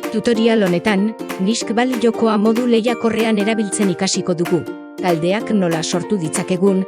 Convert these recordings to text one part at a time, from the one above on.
Tutorial honetan, Niskball jokoa modu lehiakorrean erabiltzen ikasiko dugu. Taldeak nola sortu ditzakegun,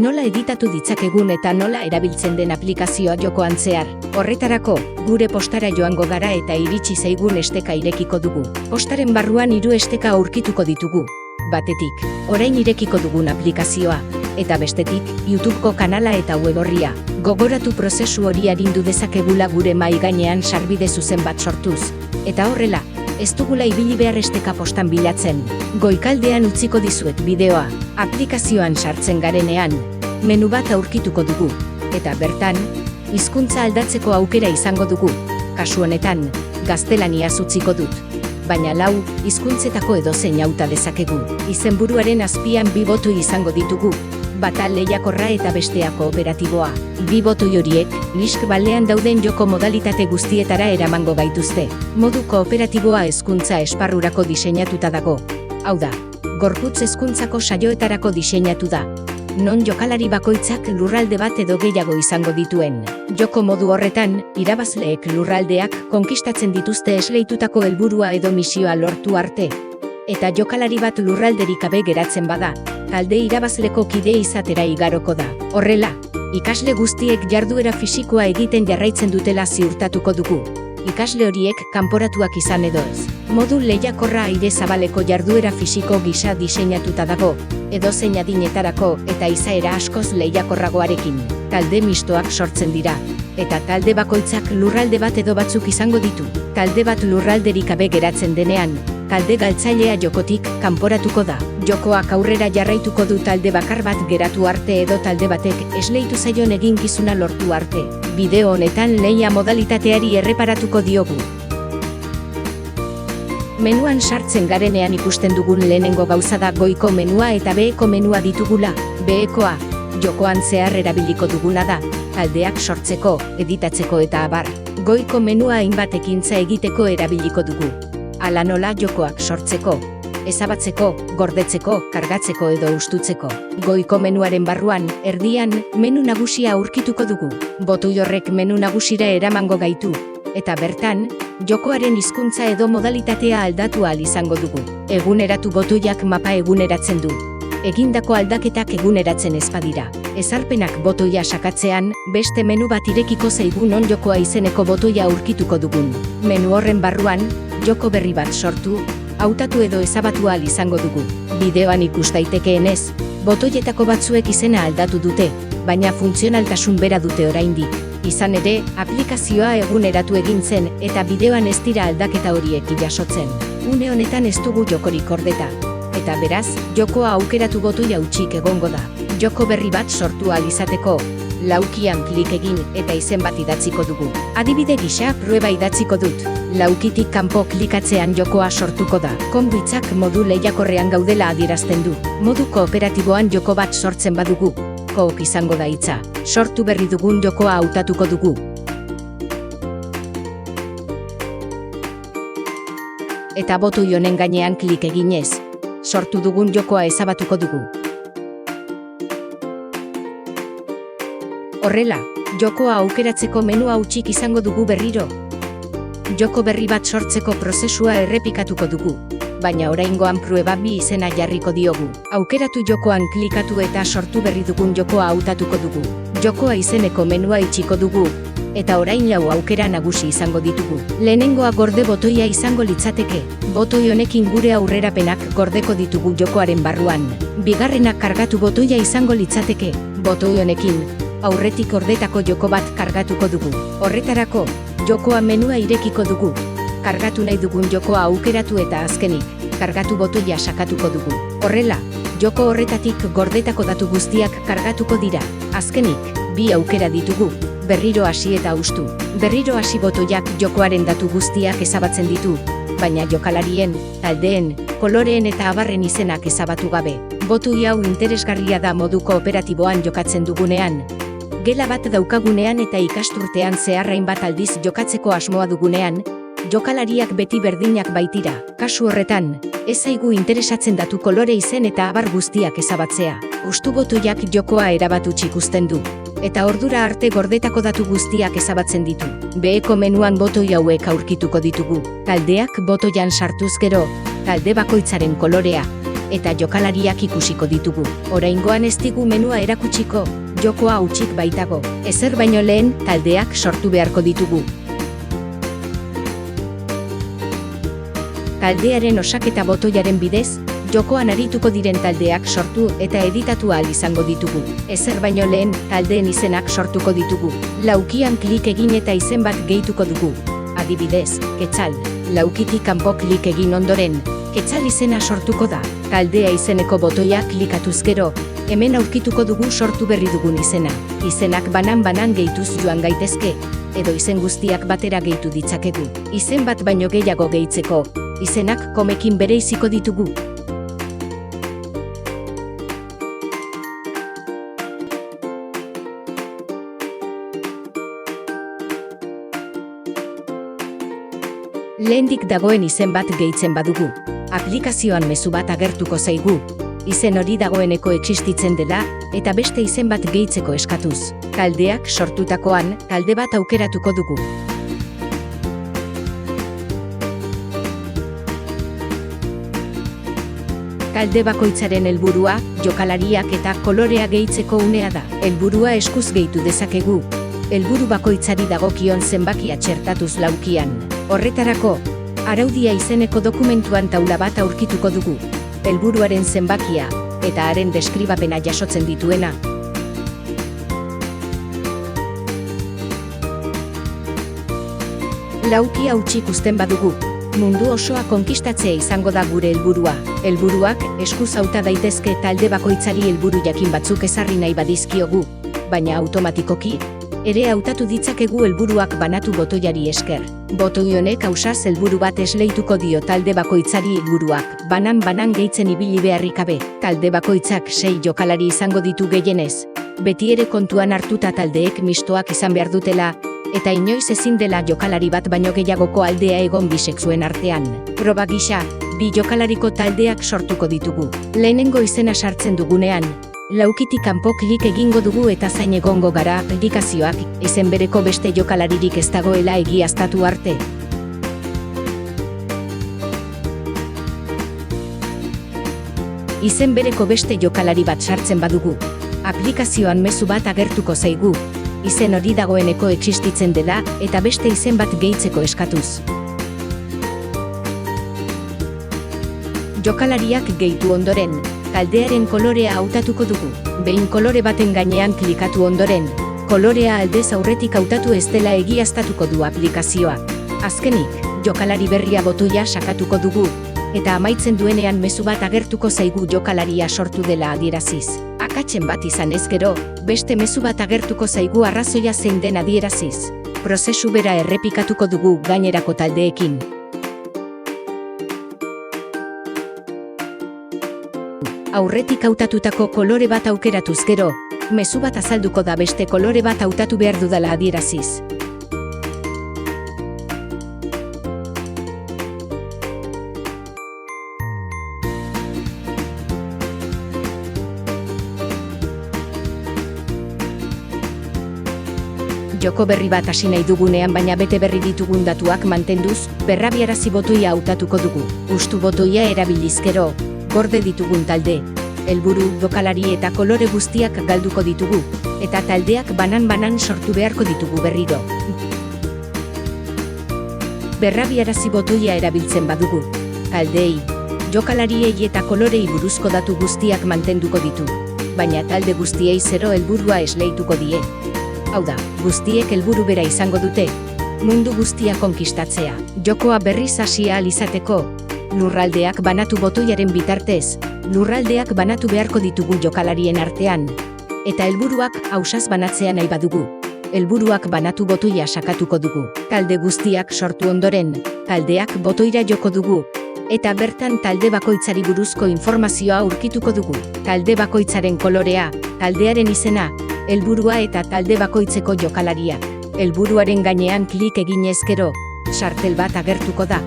nola editatu ditzakegun eta nola erabiltzen den aplikazioa jokoan zehar. Horretarako, gure postara joango gara eta iritsi zaigun esteka irekiko dugu. Postaren barruan 3 esteka aurkituko ditugu. Batetik, orain irekiko dugun aplikazioa, eta bestetik, YouTubeko kanala eta web orria. Gogoratu prozesu hori arindu dezakegula gure mahai gainean sarbide zuzen bat sortuz. Eta horrela, ez dugula ibili behar esteka postan bilatzen. Goikaldean utziko dizuet bideoa. Aplikazioan sartzen garenean, menu bat aurkituko dugu. Eta bertan, hizkuntza aldatzeko aukera izango dugu. Kasu honetan, gaztelaniaz utziko dut. Baina 4 hizkuntzetako edozein hauta dezakegu. Izenburuaren azpian 2 botoi izango ditugu. Bata lehiakorra eta bestea kooperatiboa. 2 botoi horiek, Niskballean dauden joko modalitate guztietara eramango gaituzte. Modu kooperatiboa hezkuntza esparrurako diseinatuta dago. Hau da, gorputz hezkuntzako saioetarako diseinatu da. Non jokalari bakoitzak lurralde bat edo gehiago izango dituen. Joko modu horretan, irabazleek lurraldeak konkistatzen dituzte esleitutako helburua edo misioa lortu arte. Eta jokalari bat lurralderik gabe geratzen bada, talde irabazleko kide izatera igaroko da. Horrela, ikasle guztiek jarduera fisikoa egiten jarraitzen dutela ziurtatuko dugu. Ikasle horiek kanporatuak izan edo ez. Modu lehiakorra aire zabaleko jarduera fisiko gisa diseinatuta dago, edozein adinetarako eta izaera askoz lehiakorragoarekin. Talde mistoak sortzen dira, eta talde bakoitzak lurralde bat edo batzuk izango ditu. Talde bat lurralderik gabe geratzen denean, talde galtzailea jokotik kanporatuko da. Jokoak aurrera jarraituko du talde bakar bat geratu arte edo talde batek esleitu zaion eginkizuna lortu arte. Bideo honetan lehia modalitateari erreparatuko diogu. Menuan sartzen garenean ikusten dugun lehenengo gauza da goiko menua eta beheko menua ditugula. Behekoa, jokoan zehar erabiliko duguna da, taldeak sortzeko, editatzeko eta abar. Goiko menua hainbat ekintza egiteko erabiliko dugu. Hala nola jokoak sortzeko, ezabatzeko, gordetzeko, kargatzeko edo hustutzeko. Goiko menuaren barruan, erdian, menu nagusia aurkituko dugu. Botoi horrek menu nagusira eramango gaitu, eta bertan, jokoaren hizkuntza edo modalitatea aldatu ahal izango dugu. Eguneratu botoiak mapa eguneratzen du. Egindako aldaketak eguneratzen ez badira. Ezarpenak botoia sakatzean, beste menu bat irekiko zaigu non jokoa izeneko botoia aurkituko dugun. Menu horren barruan, joko berri bat sortu, hautatu edo ezabatu ahal izango dugu. Bideoan ikus daitekeenez, botoietako batzuek izena aldatu dute, baina funtzionaltasun bera dute oraindik. Izan ere, aplikazioa eguneratu egin zen eta bideoan ez dira aldaketa horiek jasotzen. Une honetan ez dugu jokorik ordeta. Eta beraz, jokoa aukeratu botoia hutsik egongo da. Joko berri bat sortu ahal izateko, laukian klik egin eta izen bat idatziko dugu. Adibide gisa, prueba idatziko dut. Laukitik kanpo klikatzean jokoa sortuko da. Konbitzak modu lehiakorrean gaudela adierazten du. Modu kooperatiboan joko bat sortzen badugu, koop izango da hitza. Sortu berri dugun jokoa hautatuko dugu. Eta botoi honen gainean klik eginez, sortu dugun jokoa ezabatuko dugu. Horrela, jokoa aukeratzeko menua hutsik izango dugu berriro. Joko berri bat sortzeko prozesua errepikatuko dugu, baina oraingoan prueba 2 izena jarriko diogu. Aukeratu jokoan klikatu eta sortu berri dugun jokoa hautatuko dugu. Jokoa izeneko menua itxiko dugu, eta orain 4 aukera nagusi izango ditugu. Lehenengoa gorde botoia izango litzateke. Botoi honekin gure aurrerapenak gordeko ditugu jokoaren barruan. Bigarrenak kargatu botoia izango litzateke. Botoi honekin, aurretik ordetako joko bat kargatuko dugu. Horretarako, jokoa menua irekiko dugu. Kargatu nahi dugun jokoa aukeratu eta azkenik, kargatu botoia sakatuko dugu. Horrela, joko horretatik gordetako datu guztiak kargatuko dira. Azkenik, 2 aukera ditugu, berriro hasi eta hustu. Berriro hasi botoiak jokoaren datu guztiak ezabatzen ditu, baina jokalarien, taldeen, koloreen eta abarren izenak ezabatu gabe. Botoi hau interesgarria da modu kooperatiboan jokatzen dugunean. Gela bat daukagunean eta ikasturtean zeharrain bat aldiz jokatzeko asmoa dugunean, jokalariak beti berdinak baitira. Kasu horretan, ez zaigu interesatzen datu kolore izen eta abar guztiak ezabatzea. Hustu botoiak jokoa erabat hutsik uzten du. eta ordura arte gordetako datu guztiak ezabatzen ditu. Beheko menuan botoi hauek aurkituko ditugu. Taldeak botoian sartuz gero, talde bakoitzaren kolorea, eta jokalariak ikusiko ditugu. Oraingoan ez digu menua erakutsiko, jokoa hutsik baitago. Ezer baino lehen, taldeak sortu beharko ditugu. Taldearen osaketa botoiaren bidez, jokoan arituko diren taldeak sortu eta editatu ahal izango ditugu. Ezer baino lehen, taldeen izenak sortuko ditugu. Laukian klik egin eta izen bat gehituko dugu. Adibidez, Ketzal. Laukitik kanpo klik egin ondoren, Ketzal izena sortuko da. Taldea izeneko botoia klikatuz gero, hemen aurkituko dugu sortu berri dugun izena. Izenak banan-banan gehituz joan gaitezke, edo izen guztiak batera gehitu ditzakegu. Izen bat baino gehiago gehitzeko, izenak komekin bereiziko ditugu. Lehendik dagoen izen bat gehitzen badugu, aplikazioan mezu bat agertuko zaigu, izen hori dagoeneko existitzen dela, eta beste izen bat gehitzeko eskatuz. Taldeak sortutakoan, talde bat aukeratuko dugu. Talde bakoitzaren helburua, jokalariak eta kolorea gehitzeko unea da. Helburua eskuz gehitu dezakegu. Helburu bakoitzari dagokion zenbakia txertatuz laukian. Horretarako, araudia izeneko dokumentuan taula bat aurkituko dugu. Helburuaren zenbakia, eta haren deskribapena jasotzen dituena. Laukia hutsik uzten badugu, mundu osoa konkistatzea izango da gure helburua. Helburuak, eskuz hauta daitezke talde bakoitzari helburu jakin batzuk ezarri nahi badizkiogu, baina automatikoki, ere hautatu ditzakegu helburuak banatu botoiari esker. Botoi honek ausaz helburu bat esleituko dio talde bakoitzari helburuak, banan-banan gehitzen ibili beharrik gabe. Talde bakoitzak 6 jokalari izango ditu gehienez. Beti ere kontuan hartuta taldeek mistoak izan behar dutela, eta inoiz ezin dela jokalari bat baino gehiagoko aldea egon bisexuen artean. Proba gisa, 2 jokalariko taldeak sortuko ditugu. Lehenengo izena sartzen dugunean, laukitik kanpo klik egingo dugu eta zain egongo gara aplikazioak izen bereko beste jokalaririk ez dagoela egiaztatu arte. Izen bereko beste jokalari bat sartzen badugu, aplikazioan mezu bat agertuko zaigu, izen hori dagoeneko existitzen dela eta beste izen bat gehitzeko eskatuz. Jokalariak gehitu ondoren, taldearen kolorea hautatuko dugu. Behin kolore baten gainean klikatu ondoren, kolorea aldez aurretik hautatu ez dela egiaztatuko du aplikazioak. Azkenik, jokalari berria botoia sakatuko dugu, eta amaitzen duenean mezu bat agertuko zaigu jokalaria sortu dela adieraziz. Akatsen bat izan ez gero, beste mezu bat agertuko zaigu arrazoia zein den adieraziz. Prozesu bera errepikatuko dugu gainerako taldeekin. Aurretik hautatutako kolore bat aukeratuz gero, mezu bat azalduko da beste kolore bat hautatu behar dudala adieraziz. Joko berri bat hasi nahi dugunean baina bete berri ditugun datuak mantenduz, berrabiarazi botoia hautatuko dugu. Hustu botoia erabiliz gero, gorde ditugun talde, helburu, jokalari eta kolore guztiak galduko ditugu, eta taldeak banan-banan sortu beharko ditugu berriro. Berrabiarazi botoia erabiltzen badugu, taldeei, jokalariei eta kolorei buruzko datu guztiak mantenduko ditu, baina talde guztiei 0 helburua esleituko die. Hau da, guztiek helburu bera izango dute, mundu guztia konkistatzea. Jokoa berriz hasi ahal izateko, lurraldeak banatu botoiaren bitartez, lurraldeak banatu beharko ditugu jokalarien artean, eta helburuak ausaz banatzea nahi badugu. Helburuak banatu botoia sakatuko dugu. Talde guztiak sortu ondoren, taldeak botoira joko dugu, eta bertan talde bakoitzari buruzko informazioa aurkituko dugu. Talde bakoitzaren kolorea, taldearen izena, helburua eta talde bakoitzeko jokalariak. Helburuaren gainean klik eginez gero, sartel bat agertuko da,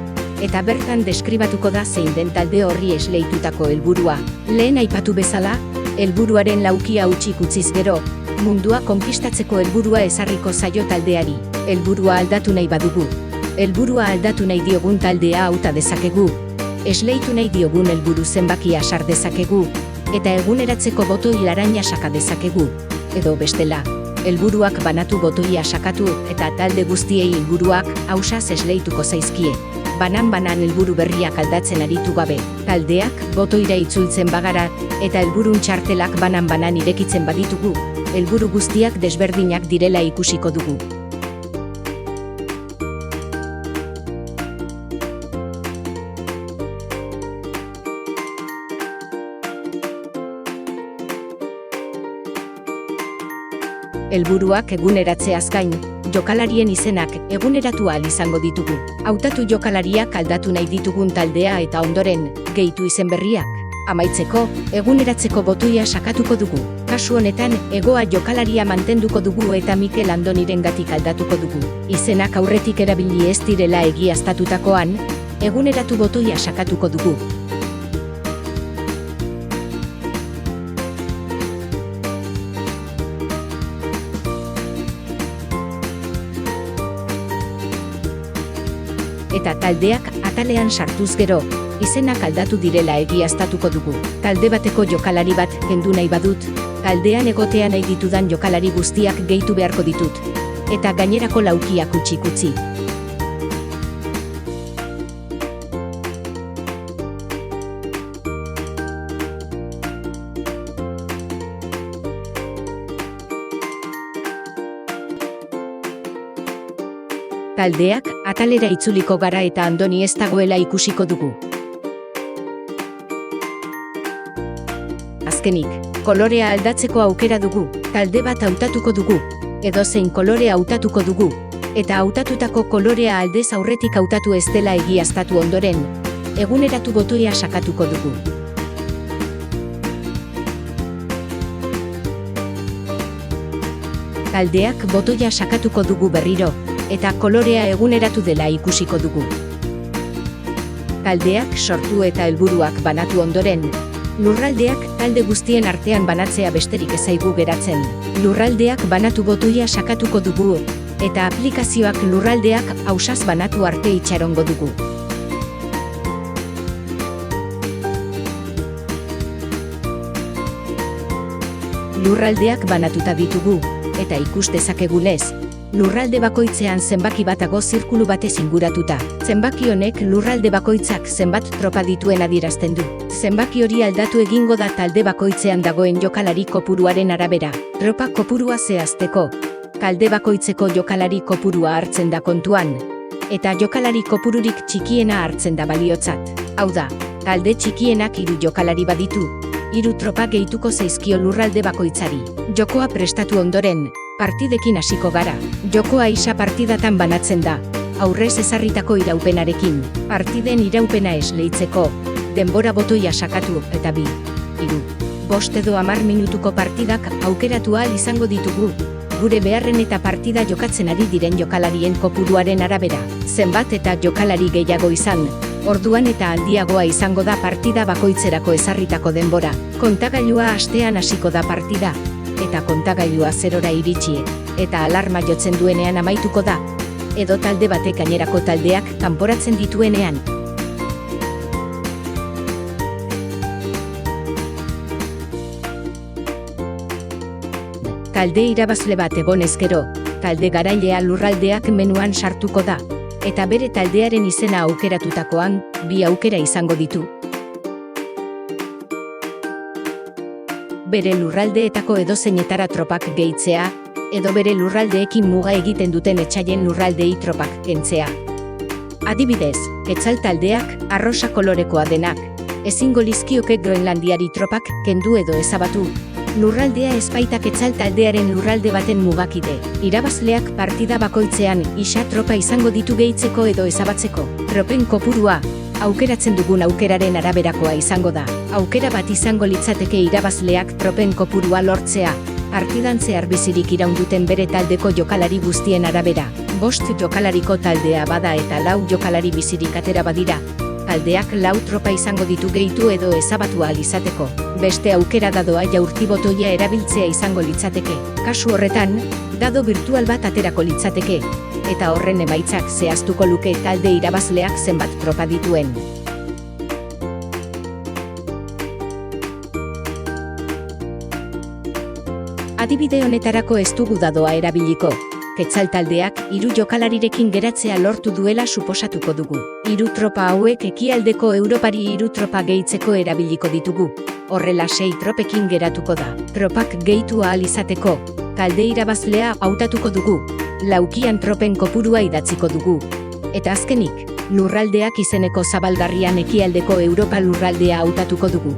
eta bertan deskribatuko da zein den talde horri esleitutako helburua. Lehen aipatu bezala, helburuaren laukia hutsik utziz gero, Mundua konkistatzeko helburua ezarriko zaio taldeari. Helburua aldatu nahi badugu. Helburua aldatu nahi diogun taldea hauta dezakegu. Esleitu nahi diogun helburu zenbakia sar dezakegu. Eta eguneratzeko botoi laranja saka dezakegu. Edo bestela, helburuak banatu botoia sakatu eta talde guztiei helburuak ausaz esleituko zaizkie. Banan-banan helburu berriak aldatzen aritu gabe, taldeak botoira itzultzen bagara eta helburun txartelak banan-banan irekitzen baditugu, helburu guztiak desberdinak direla ikusiko dugu. Helburuak eguneratzeaz gain, jokalarien izenak eguneratu ahal izango ditugu. Hautatu jokalariak aldatu nahi ditugun taldea eta ondoren, gehitu izen berriak. Amaitzeko, eguneratzeko botoia sakatuko dugu. Kasu honetan, Egoa jokalaria mantenduko dugu eta Mikel Andonirengatik aldatuko dugu. Izenak aurretik erabili ez direla egiaztatutakoan, eguneratu botoia sakatuko dugu. Eta taldeak atalean sartuz gero, izenak aldatu direla egiaztatuko dugu. Talde bateko jokalari bat kendu nahi badut, taldean egotea nahi ditudan jokalari guztiak gehitu beharko ditut. Eta gainerako laukiak utzi. Taldeak atalera itzuliko gara eta Andoni ez dagoela ikusiko dugu. Azkenik, kolorea aldatzeko aukera dugu, talde bat hautatuko dugu, edozein kolore hautatuko dugu, eta hautatutako kolorea aldez aurretik hautatu ez dela egiaztatu ondoren, eguneratu botoia sakatuko dugu. Taldeak botoia sakatuko dugu berriro, eta kolorea eguneratu dela ikusiko dugu. Taldeak sortu eta helburuak banatu ondoren, lurraldeak talde guztien artean banatzea besterik ez zaigu geratzen. Lurraldeak banatu botoia sakatuko dugu, eta aplikazioak lurraldeak ausaz banatu arte itxarongo dugu. Lurraldeak banatuta ditugu, eta ikus dezakegunez, lurralde bakoitzean zenbaki batago zirkulu batez inguratuta. Zenbaki honek lurralde bakoitzak zenbat tropa dituen adierazten du. Zenbaki hori aldatu egingo da talde bakoitzean dagoen jokalari kopuruaren arabera. Tropa kopurua zehazteko, talde bakoitzeko jokalari kopurua hartzen da kontuan, eta jokalari kopururik txikiena hartzen da baliotzat. Hau da, talde txikienak 3 jokalari baditu, 3 tropa gehituko zaizkio lurralde bakoitzari. Jokoa prestatu ondoren, partidekin hasiko gara. Jokoa isa partidatan banatzen da, aurrez ezarritako iraupenarekin. Partiden iraupena esleitzeko, denbora botoia sakatu eta 2, 3, 5 edo 10 minutuko partidak aukeratu ahal izango ditugu, gure beharren eta partida jokatzen ari diren jokalarien kopuruaren arabera. Zenbat eta jokalari gehiago izan, orduan eta handiagoa izango da partida bakoitzerako ezarritako denbora. Kontagailua hastean hasiko da partida, eta kontagailua 0ra iritsi, eta alarma jotzen duenean amaituko da, edo talde batek gainerako taldeak kanporatzen dituenean. Talde irabazle bat egonez gero, talde garailea lurraldeak menuan sartuko da, eta bere taldearen izena aukeratutakoan, 2 aukera izango ditu. Bere lurraldeetako edozeinetara tropak gehitzea, edo bere lurraldeekin muga egiten duten etsaien lurraldei tropak kentzea. Adibidez, Quetzal taldeak arrosa kolorekoa denak, ezingo lizkioke Groenlandiari tropak kendu edo ezabatu. Lurraldea ez baita Quetzal taldearen lurralde baten mugakide. Irabazleak partida bakoitzean isa tropa izango ditu gehitzeko edo ezabatzeko. Tropen kopurua, aukeratzen dugun aukeraren araberakoa izango da. Aukera bat izango litzateke irabazleak tropen kopurua lortzea, partidan zehar bizirik iraunduten bere taldeko jokalari guztien arabera. 5 jokalariko taldea bada eta 4 jokalari bizirik atera badira, Aldeak 4 tropa izango ditu gehitu edo ezabatu ahal izateko. Beste aukera dadoa jaurti botoia erabiltzea izango litzateke. Kasu horretan, dado virtual bat aterako litzateke, eta horren emaitzak zehaztuko luke talde irabazleak zenbat tropa dituen. Adibide honetarako ez dugu dadoa erabiliko. Quetzal taldeak 3 jokalarirekin geratzea lortu duela suposatuko dugu. 3 tropa hauek ekialdeko Europari 3 tropa gehitzeko erabiliko ditugu. Horrela 6 tropekin geratuko da. Tropak gehitu ahal izateko, talde irabazlea hautatuko dugu. Laukian tropen kopurua idatziko dugu. Eta azkenik, lurraldeak izeneko zabalgarrian ekialdeko Europa lurraldea hautatuko dugu.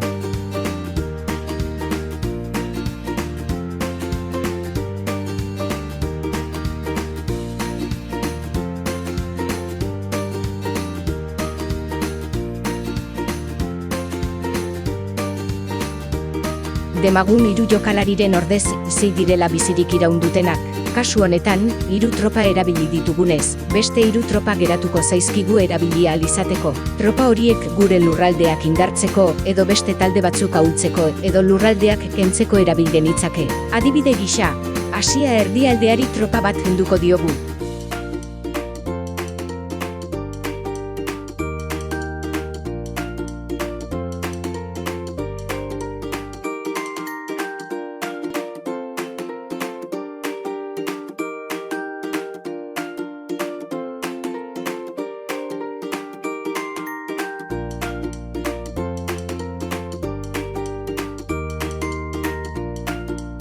Demagun 3 jokalariren ordez 6 direla bizirik iraundutenak. Kasu honetan, 3 tropa erabili ditugunez, beste 3 tropa geratuko zaizkigu erabili ahal izateko. Tropa horiek gure lurraldeak indartzeko, edo beste talde batzuk ahultzeko, edo lurraldeak kentzeko erabil genitzake. Adibide gisa, Asia erdialdeari tropa bat kenduko diogu.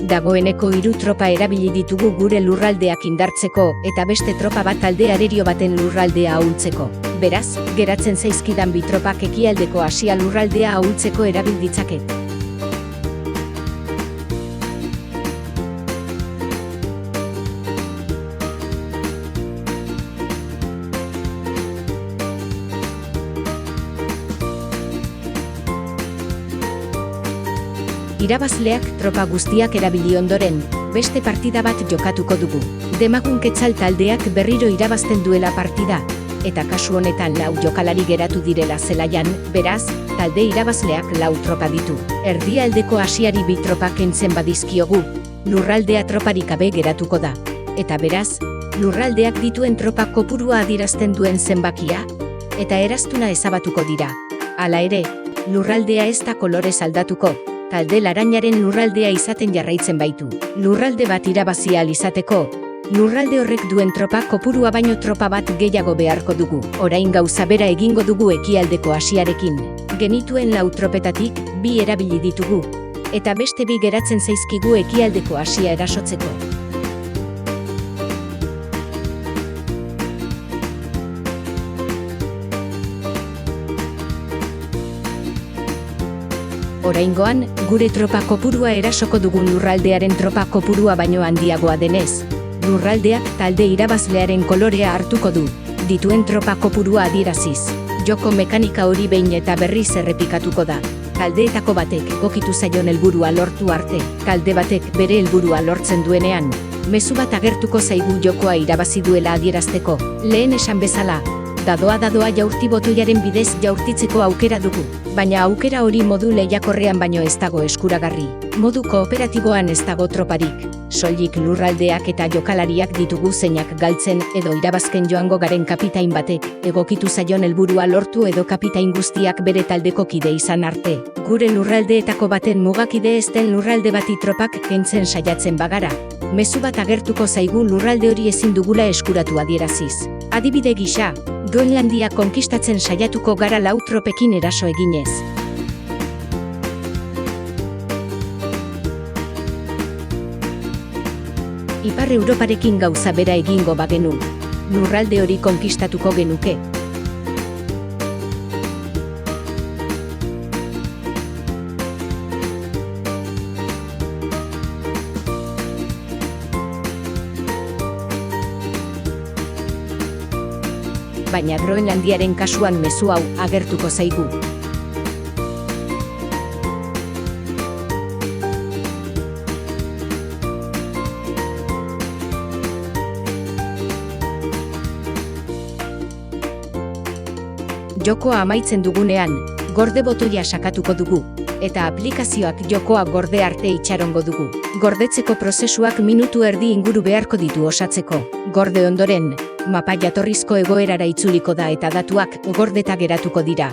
Dagoeneko 3 tropa erabili ditugu gure lurraldeak indartzeko, eta beste tropa bat talde arerio baten lurraldea ahultzeko. Beraz, geratzen zaizkidan 2 tropak ekialdeko Asia lurraldea ahultzeko erabil ditzaket. Irabazleak tropa guztiak erabili ondoren, beste partida bat jokatuko dugu. Demagun Quetzal taldeak berriro irabazten duela partida, eta kasu honetan 4 jokalari geratu direla zelaian, beraz, talde irabazleak 4 tropa ditu. Erdialdeko Asiari 2 tropa kentzen badizkiogu, lurraldea troparik gabe geratuko da. Eta beraz, lurraldeak dituen tropa kopurua adierazten duen zenbakia, eta eraztuna ezabatuko dira. Hala ere, lurraldea ez da kolorez aldatuko, talde larainaren lurraldea izaten jarraitzen baitu. Lurralde bat irabazi ahal izateko, lurralde horrek duen tropa kopurua baino tropa bat gehiago beharko dugu. Orain gauza bera egingo dugu ekialdeko Asiarekin. Genituen 4 tropetatik 2 erabili ditugu, eta beste 2 geratzen zaizkigu ekialdeko Asia erasotzeko. Oraingoan, gure tropa kopurua erasoko dugun lurraldearen tropa kopurua baino handiagoa denez, lurraldeak talde irabazlearen kolorea hartuko du, dituen tropa kopurua adieraziz. Joko mekanika hori behin eta berriz errepikatuko da. Taldeetako batek egokitu zaion helburua lortu arte, talde batek bere helburua lortzen duenean, mezu bat agertuko zaigu jokoa irabazi duela adierazteko. Lehen esan bezala, dadoa jaurti botoiaren bidez jaurtitzeko aukera dugu, baina aukera hori modu lehiakorrean baino ez dago eskuragarri. Modu kooperatiboan ez dago troparik, soilik lurraldeak eta jokalariak ditugu zeinak galtzen edo irabazken joango garen kapitain batek egokitu zaion helburua lortu edo kapitain guztiak bere taldeko kide izan arte. Gure lurraldeetako baten mugakide ez den lurralde bati tropak kentzen saiatzen bagara, mezu bat agertuko zaigu lurralde hori ezin dugula eskuratu adieraziz. Adibide gisa, Groenlandia konkistatzen saiatuko gara 4 tropekin eraso eginez. Ipar Europarekin gauza bera egingo bagenu, lurralde hori konkistatuko genuke. Baina Groenlandiaren kasuan mezu hau agertuko zaigu. Jokoa amaitzen dugunean, gorde botoia sakatuko dugu, eta aplikazioak jokoa gorde arte itxarongo dugu. Gordetzeko prozesuak minutu erdi inguru beharko ditu osatzeko. Gorde ondoren, mapa jatorrizko egoerara itzuliko da eta datuak gordeta geratuko dira.